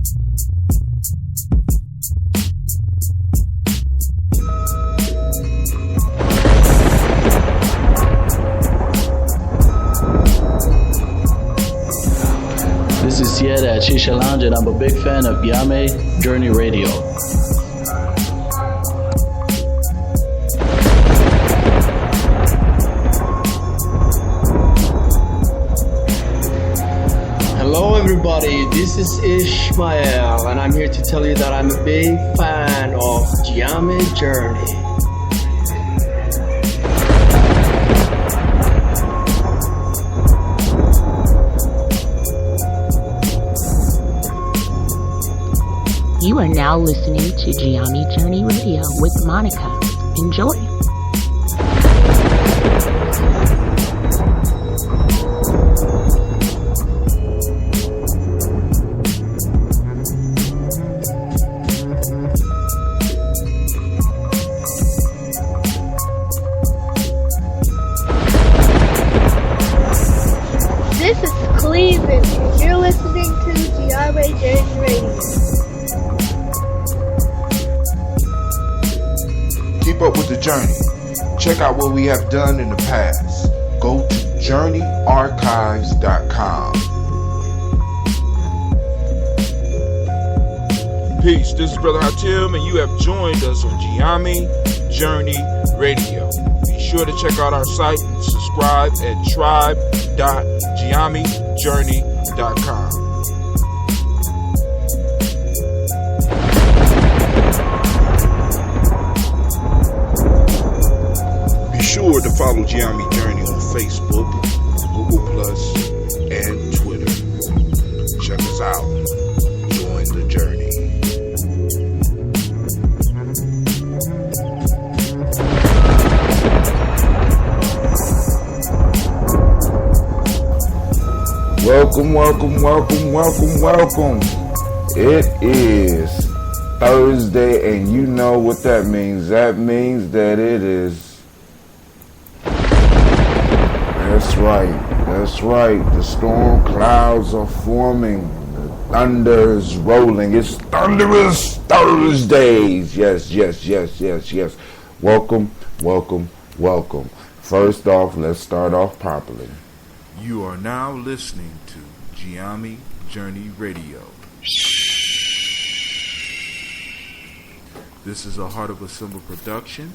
This is Sieta at Shisha Lounge, and I'm a big fan of Yame Journey Radio. Hello everybody, this is Ishmael, and I'm here to tell you that I'm a big fan of Yame Journey. You are now listening to Giami Journey Radio with Monica. Enjoy. This is Cleveland, and you're listening to Giami Journey Radio. Keep up with the journey. Check out what we have done in the past. Go to journeyarchives.com. Peace, this is Brother Hatim, and you have joined us on Giami Journey Radio. Be sure to check out our site and subscribe at tribe.giamijourney.com. Sure to follow Giami Journey on Facebook, Google Plus, and Twitter. Check us out. Join the journey. Welcome. It is Thursday, and you know what that means. That means that it is. That's right. The storm clouds are forming. The thunder is rolling. It's thunderous Thursdays. Yes. Welcome. First off, let's start off properly. You are now listening to Giami Journey Radio. This is a Heart of a Symbol production.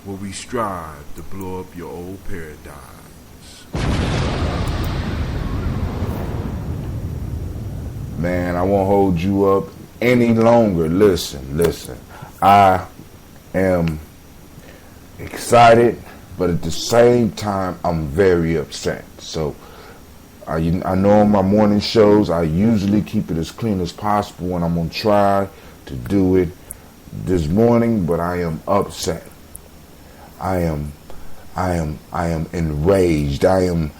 Where we strive to blow up your old paradigms. Man, I won't hold you up any longer. Listen. I am excited, but at the same time, I'm very upset. So, I know on my morning shows, I usually keep it as clean as possible, and I'm going to try to do it this morning, but I am upset. I am enraged. I am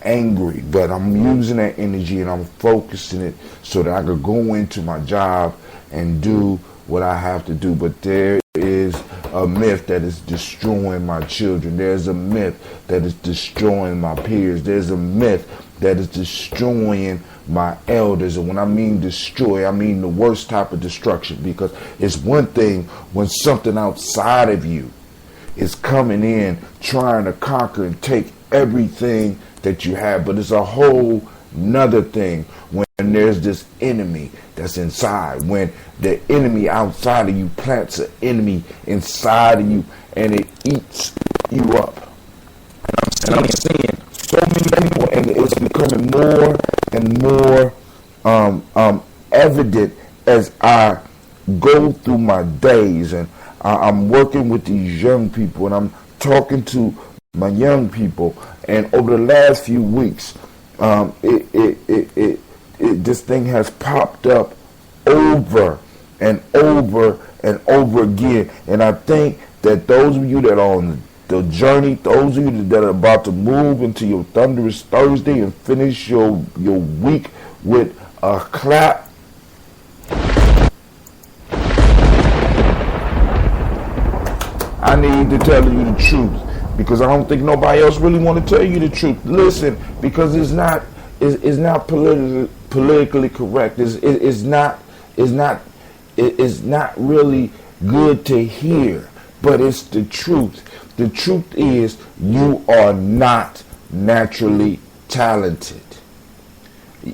angry, but I'm using that energy and I'm focusing it so that I could go into my job and do what I have to do. But there is a myth that is destroying my children. There's a myth that is destroying my peers. There's a myth that is destroying my elders. And when I mean destroy, I mean the worst type of destruction, because it's one thing when something outside of you is coming in trying to conquer and take everything that you have, but it's a whole nother thing when there's this enemy that's inside, when the enemy outside of you plants an enemy inside of you and it eats you up. And I'm seeing so many people, and it's becoming more and more evident as I go through my days, and I'm working with these young people, and I'm talking to my young people, and over the last few weeks, this thing has popped up over and over and over again, and I think that those of you that are on the journey, those of you that are about to move into your thunderous Thursday and finish your week with a clap, I need to tell you the truth, because I don't think nobody else really want to tell you the truth. Listen, because it's not politically correct. It's not really good to hear, but it's the truth. The truth is you are not naturally talented.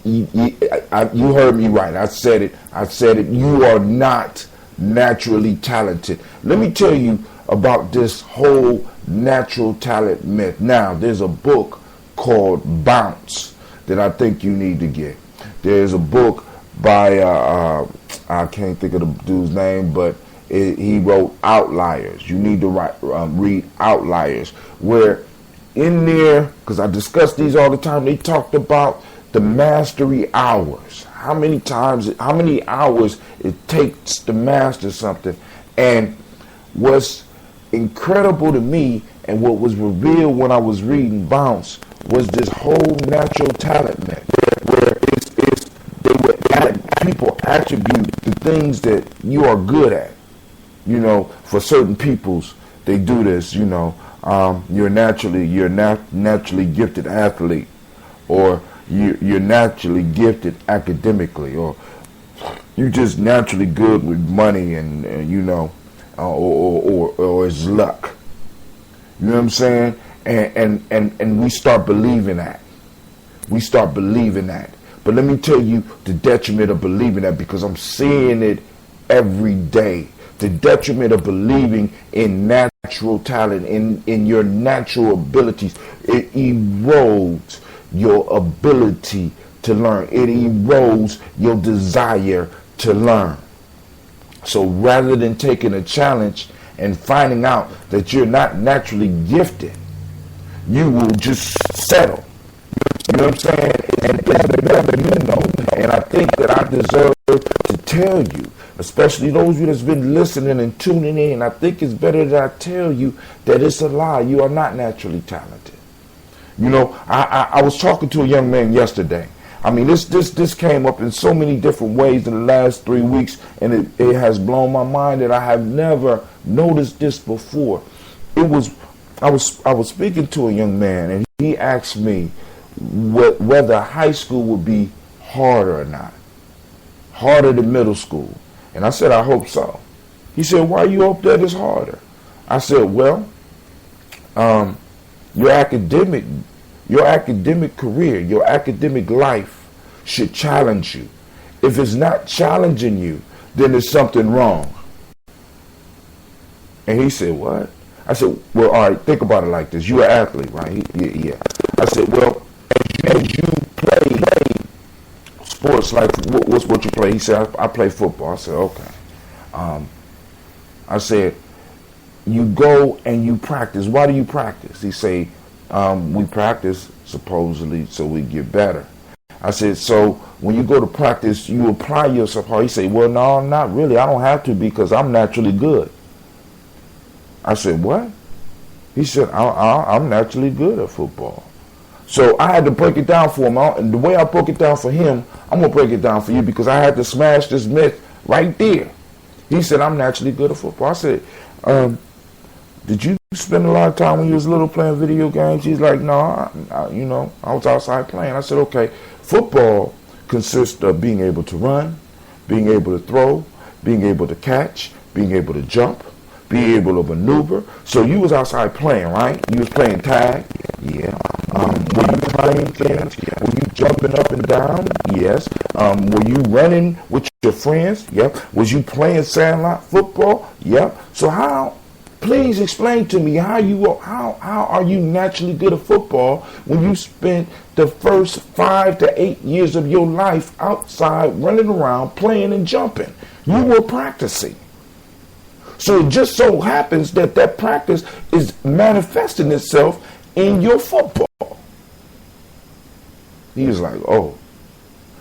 You heard me right. I said it. You are not naturally talented. Let me tell you about this whole natural talent myth. Now, there's a book called Bounce that I think you need to get. There's a book by I can't think of the dude's name, but he wrote Outliers. You need to read Outliers, where in there, because I discuss these all the time, they talked about the mastery hours. How many hours it takes to master something. And what's incredible to me and what was revealed when I was reading Bounce was this whole natural talent myth, where people attribute the things that you are good at. You know, for certain peoples, they do this. You know, you're naturally gifted athlete, or you're naturally gifted academically, or you're just naturally good with money, and you know, or it's luck. You know what I'm saying? And we start believing that. But let me tell you the detriment of believing that, because I'm seeing it every day. The detriment of believing in natural talent, in your natural abilities. It erodes your ability to learn. It erodes your desire to learn. So rather than taking a challenge and finding out that you're not naturally gifted, you will just settle. You know what I'm saying? And it's better, you know. And I think that I deserve to tell you, especially those of you that's been listening and tuning in, I think it's better that I tell you that it's a lie. You are not naturally talented. You know, I was talking to a young man yesterday. I mean, this came up in so many different ways in the last 3 weeks, and it has blown my mind that I have never noticed this before. I was speaking to a young man, and he asked me whether high school would be harder or not, harder than middle school. And I said, I hope so. He said, why you hope that it's harder? I said, well, your academic career, your academic life should challenge you. If it's not challenging you, then there's something wrong. And he said, what? I said, well, all right, think about it like this. You're an athlete, right? Yeah. I said, well, as you play sports, like what you play? He said, I play football. I said, okay. I said, you go and you practice. Why do you practice? He said, we practice supposedly so we get better. I said, so when you go to practice, you apply yourself hard. He said, well, no, not really. I don't have to, because I'm naturally good. I said, what? He said, I'm naturally good at football. So I had to break it down for him. And the way I broke it down for him, I'm going to break it down for you, because I had to smash this myth right there. He said, I'm naturally good at football. I said, did you spend a lot of time when you was little playing video games? He's like, no, I was outside playing. I said, okay, football consists of being able to run, being able to throw, being able to catch, being able to jump, being able to maneuver. So you was outside playing, right? You was playing tag? Yeah. Were you playing things? Were you jumping up and down? Yes. Were you running with your friends? Yep. Was you playing sandlot football? Yep. So please explain to me how are you naturally good at football when you spent the first 5 to 8 years of your life outside running around playing and jumping? You were practicing. So it just so happens that practice is manifesting itself in your football. He was like, oh.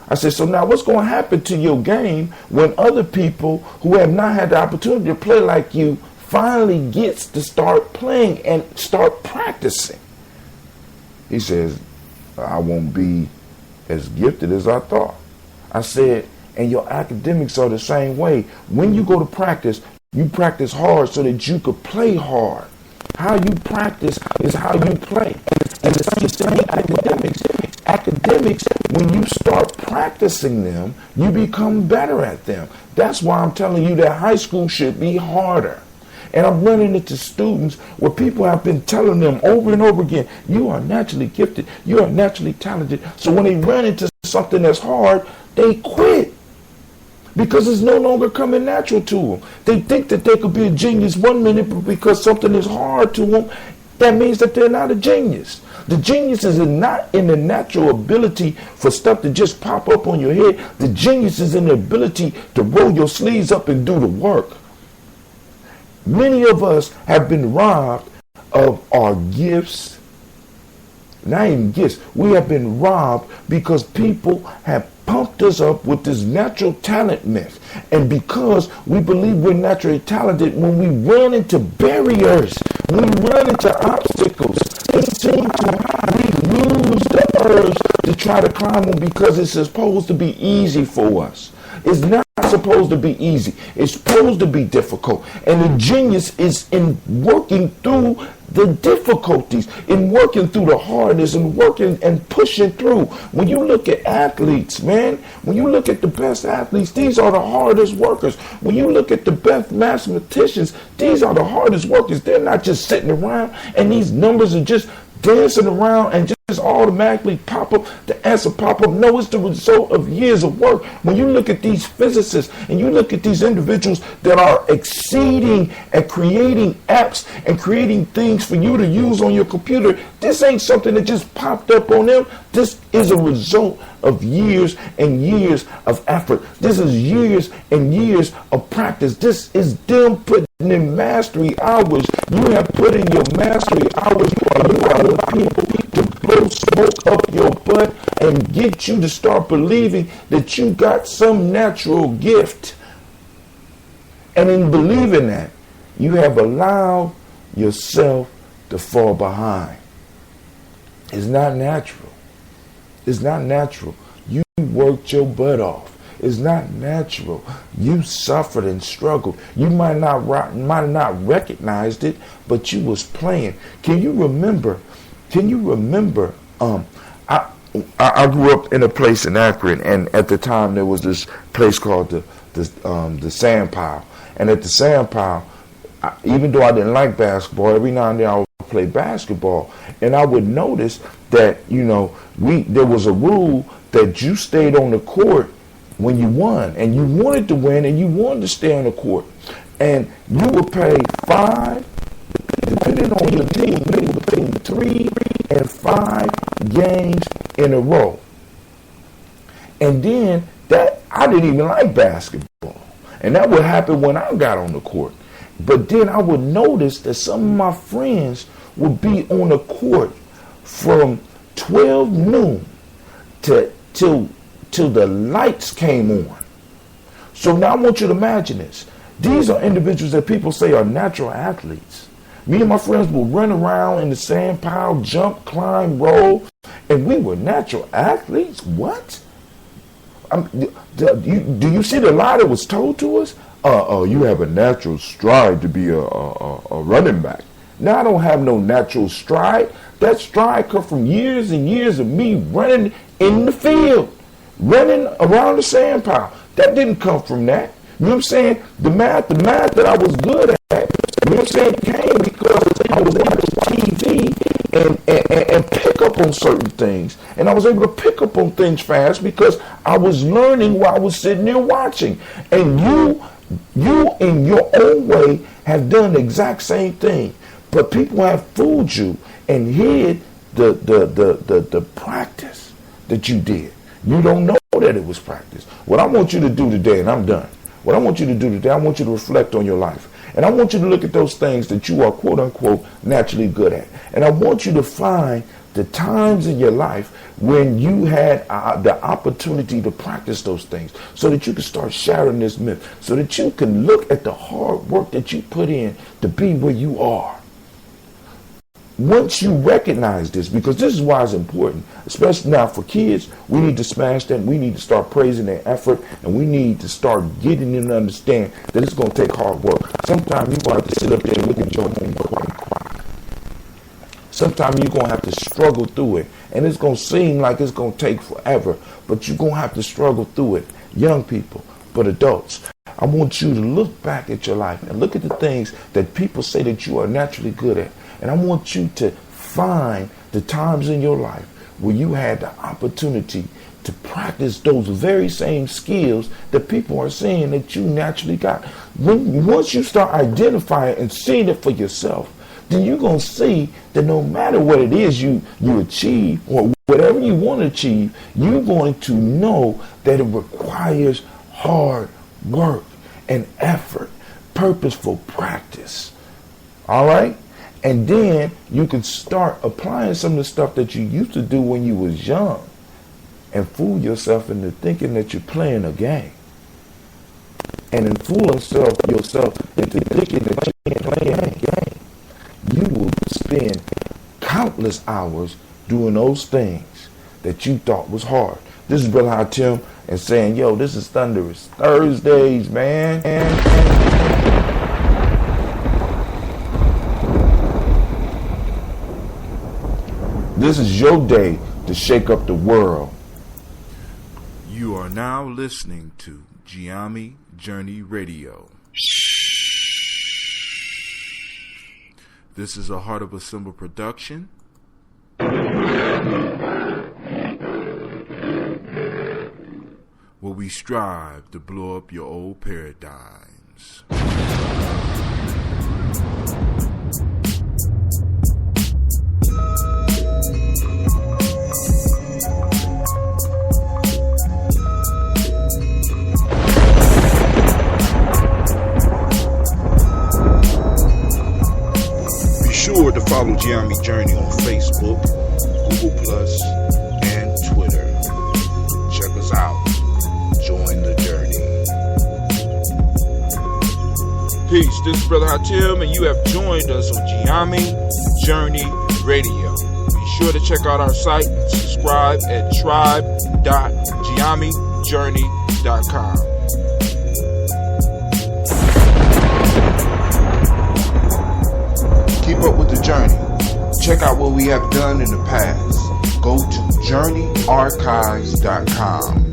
I said, so now what's going to happen to your game when other people who have not had the opportunity to play like you finally gets to start playing and start practicing? He says, I won't be as gifted as I thought. I said, and your academics are the same way. When you go to practice, you practice hard so that you could play hard. How you practice is how you play. And it's the same academics. Academics, when you start practicing them, you become better at them. That's why I'm telling you that high school should be harder. And I'm running into students where people have been telling them over and over again, you are naturally gifted, you are naturally talented. So when they run into something that's hard, they quit. Because it's no longer coming natural to them. They think that they could be a genius one minute, but because something is hard to them, that means that they're not a genius. The genius is not in the natural ability for stuff to just pop up on your head. The genius is in the ability to roll your sleeves up and do the work. Many of us have been robbed of our gifts. Not even gifts. We have been robbed because people have pumped us up with this natural talent myth. And because we believe we're naturally talented, when we run into barriers, when we run into obstacles, it seems we lose the urge to try to climb them because it's supposed to be easy for us. It's not supposed to be easy. It's supposed to be difficult. And the genius is in working through the difficulties, in working through the hardness, and working and pushing through. When you look at athletes, man, when you look at the best athletes, these are the hardest workers. When you look at the best mathematicians, these are the hardest workers. They're not just sitting around and these numbers are just dancing around and just automatically pop up, the answer pop up. No, it's the result of years of work. When you look at these physicists and you look at these individuals that are exceeding at creating apps and creating things for you to use on your computer, this ain't something that just popped up on them. This is a result of years and years of effort. This is years and years of practice. This is them putting in mastery hours. You have put in your mastery hours. You are the people to blow smoke up your butt and get you to start believing that you got some natural gift. And in believing that, you have allowed yourself to fall behind. It's not natural. It's not natural. You worked your butt off. It's not natural. You suffered and struggled. You might not recognized it, but you was playing. Can you remember? I grew up in a place in Akron, and at the time there was this place called the Sand Pile. And at the Sand Pile, even though I didn't like basketball, every now and then I would play basketball, and I would notice that there was a rule that you stayed on the court when you won, and you wanted to win, and you wanted to stay on the court, and you would pay 5, depending on your team, between 3 and 5 games in a row. And then that, I didn't even like basketball, and that would happen when I got on the court. But then I would notice that some of my friends would be on the court from 12 noon till the lights came on. So now I want you to imagine this. These are individuals that people say are natural athletes. Me and my friends will run around in the sand pile, jump, climb, roll, and we were natural athletes? What? Do you see the lie that was told to us? You have a natural stride to be a running back. Now I don't have no natural stride. That stride come from years and years of me running in the field, running around the sand pile. That didn't come from that. You know what I'm saying? The math that I was good at, you know what I'm saying, came because I was able to TV and pick up on certain things. And I was able to pick up on things fast because I was learning while I was sitting there watching. And you in your own way have done the exact same thing. But people have fooled you and hid the practice that you did. You don't know that it was practice. What I want you to do today, and I'm done. What I want you to do today, I want you to reflect on your life. And I want you to look at those things that you are, quote unquote, naturally good at. And I want you to find the times in your life when you had the opportunity to practice those things so that you can start shattering this myth, so that you can look at the hard work that you put in to be where you are. Once you recognize this, because this is why it's important, especially now for kids, we need to smash that. We need to start praising their effort, and we need to start getting them to understand that it's going to take hard work. Sometimes you have to sit up there and look at your home clock Sometimes you're going to have to struggle through it. And it's going to seem like it's going to take forever, but you're going to have to struggle through it. Young people, but adults, I want you to look back at your life and look at the things that people say that you are naturally good at. And I want you to find the times in your life where you had the opportunity to practice those very same skills that people are saying that you naturally got. Once you start identifying and seeing it for yourself, then you're going to see that no matter what it is you achieve or whatever you want to achieve, you're going to know that it requires hard work and effort, purposeful practice. All right? And then you can start applying some of the stuff that you used to do when you was young and fool yourself into thinking that you're playing a game. And then fool yourself into thinking that you're playing a game. You will spend countless hours doing those things that you thought was hard. This is Brother Hatim and saying, yo, this is Thunderous Thursdays, man. This is your day to shake up the world. You are now listening to Giami Journey Radio. This is a Heart of a Symbol production. Where we strive to blow up your old paradigms. Be sure to follow Giami Journey on Facebook, Google Plus, and Twitter. Check us out. Join the journey. Peace. This is Brother Hatim, and you have joined us on Giami Journey Radio. Be sure to check out our site and subscribe at tribe.giamijourney.com. Keep up with the journey. Check out what we have done in the past. Go to journeyarchives.com.